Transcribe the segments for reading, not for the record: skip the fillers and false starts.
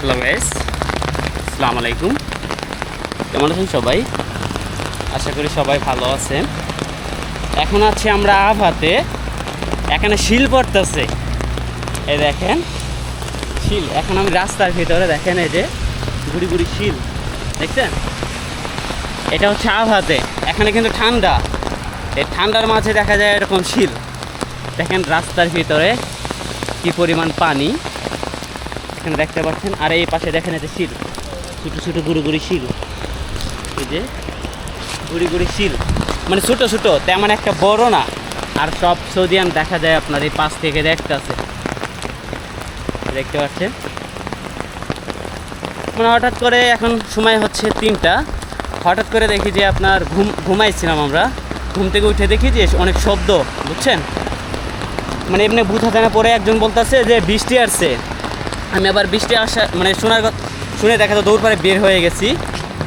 Hello guys, আসসালামু আলাইকুম। কেমন আছেন সবাই? আশা করি সবাই ভালো আছেন। এখন আছি আমরা আভাতে। এখানে শিল পড়তেছে, এই দেখেন শিল। এখন আমি রাস্তার ভিতরে, দেখেন এই যে গুড়ি গুড়ি শিল দেখছেন। এটা হচ্ছে আভাতে। এখানে কিন্তু ঠান্ডা, এই ঠান্ডার মাঝে দেখা যায় এরকম শিল। দেখেন রাস্তার ভিতরে কি পরিমাণ পানি এখানে দেখতে পাচ্ছেন। আর এই পাশে দেখেন এই যে শিল, ছোটো ছোটো গুড়ি গুড়ি শিল। এই যে গুড়ি গুড়ি শিল, মানে ছোটো ছোটো, তেমন একটা বড় না। আর সব সৌদিয়ান দেখা যায় আপনার এই পাশ থেকে দেখতেছে, দেখতে পাচ্ছেন। মানে হঠাৎ করে এখন সময় হচ্ছে 3টা, হঠাৎ করে দেখি যে আপনার ঘুমাইছিলাম আমরা, ঘুম থেকে উঠে দেখি যে অনেক শব্দ, বুঝছেন। মানে এমনি বুঝা যায় না। পরে একজন বলতেছে যে বৃষ্টি আসছে। আমি আবার বৃষ্টি আসা মানে শুনে দেখা তো দৌড় পাড়ে বের হয়ে গেছি।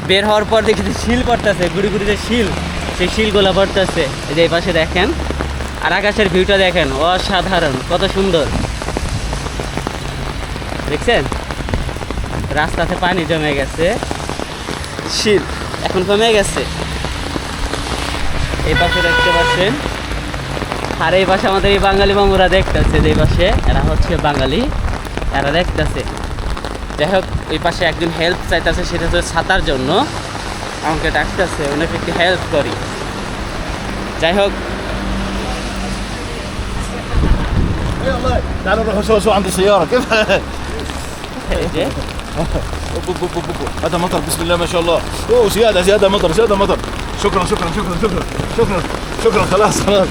বের হওয়ার পর দেখি যে শিল পড়তেছে, গুড়ি গুড়ি যে শিল, সেই শিলগুলো পড়তেছে। এই যে এই পাশে দেখেন, আর আকাশের ভিউটা দেখেন, অসাধারণ, কত সুন্দর দেখছেন। রাস্তাতে পানি জমে গেছে, শিল এখন কমে গেছে। এই পাশে দেখতে পাচ্ছেন। আর এই পাশে আমাদের এই বাঙালি মামুরা দেখতেছে, যে এই পাশে এরা হচ্ছে বাঙালি, এরা দেখতেছে। যাই হোক, ওই পাশে একজন হেল্প চাইতেছে, সেটা হচ্ছে ছাতার জন্য আমাকে ডাকতেছে, ওনাকে একটু হেল্প করি। যাই হোক, تعالوا نروح شو عند السيارة كيف؟ এই যে هذا مطر بسم الله ما شاء الله. اوه زيادة مطر زيادة مطر. شكرا شكرا شكرا شكرا شكرا شكرا خلاص خلاص.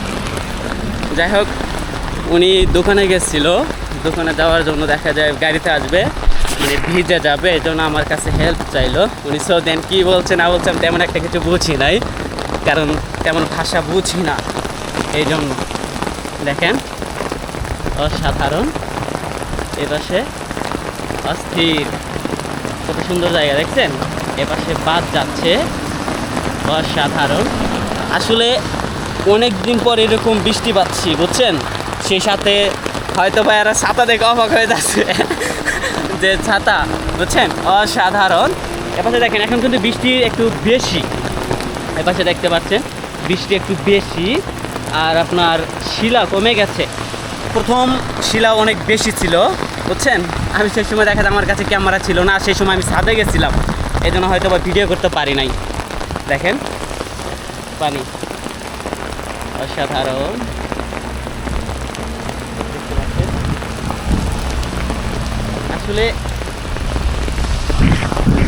যাই হোক, উনি দোকানে গেছিল, দোকানে যাওয়ার জন্য দেখা যায় গাড়িতে আসবে, মানে ভিজে যাবে, এই জন্য আমার কাছে হেল্প চাইলো। উনি দেন কী বলছে না বলছে আমি তেমন একটা কিছু বুঝি নাই, কারণ তেমন ভাষা বুঝি না, এই জন্য। দেখেন অসাধারণ, এ পাশে অস্থির, কত সুন্দর জায়গা দেখছেন। এ পাশে বাস যাচ্ছে, অসাধারণ। আসলে অনেক দিন পর এরকম বৃষ্টি পাচ্ছি, বুঝছেন। সেই সাথে হয়তো বা এরা ছাতা দেখে অবাক হয়ে যাচ্ছে যে ছাতা, বুঝছেন, অসাধারণ। এপাশে দেখেন এখন কিন্তু বৃষ্টি একটু বেশি, এপাশে দেখতে পাচ্ছেন বৃষ্টি একটু বেশি। আর আপনার শিলা কমে গেছে। প্রথম শিলা অনেক বেশি ছিল, বুঝছেন। আমি সেই সময় দেখা যায় আমার কাছে ক্যামেরা ছিল না, সেই সময় আমি ছাদে গেছিলাম, এই জন্য হয়তো বা ভিডিও করতে পারি নাই। দেখেন পানি, অসাধারণ। আসলে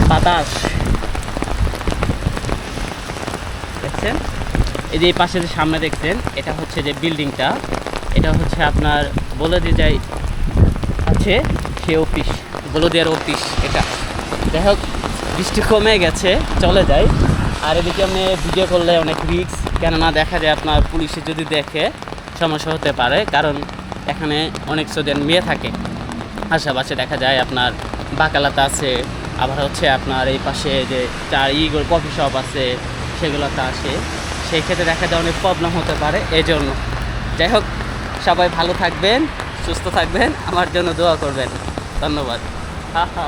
বাতাস দেখছেন। এই যে এই পাশে যে সামনে দেখছেন, এটা হচ্ছে যে বিল্ডিংটা, এটা হচ্ছে আপনার বলদিয়ার আছে সে অফিস, বলদিয়ার অফিস এটা। যাই হোক, বৃষ্টি কমে গেছে, চলে যায়। আর এদিকে আপনি ভিডিও করলে অনেক রিস্ক, কেননা দেখা যায় আপনার পুলিশে যদি দেখে সমস্যা হতে পারে, কারণ এখানে অনেক সৌদিয়ান মেয়ে থাকে। আশেপাশে দেখা যায় আপনার বাকালাতে আছে, আবার হচ্ছে আপনার এই পাশে যে কফি শপ আছে, সেগুলোতে আসে। সেই ক্ষেত্রে দেখা যায় অনেক প্রবলেম হতে পারে, এই জন্য। যাই হোক, সবাই ভালো থাকবেন, সুস্থ থাকবেন, আমার জন্য দোয়া করবেন। ধন্যবাদ। হা হা।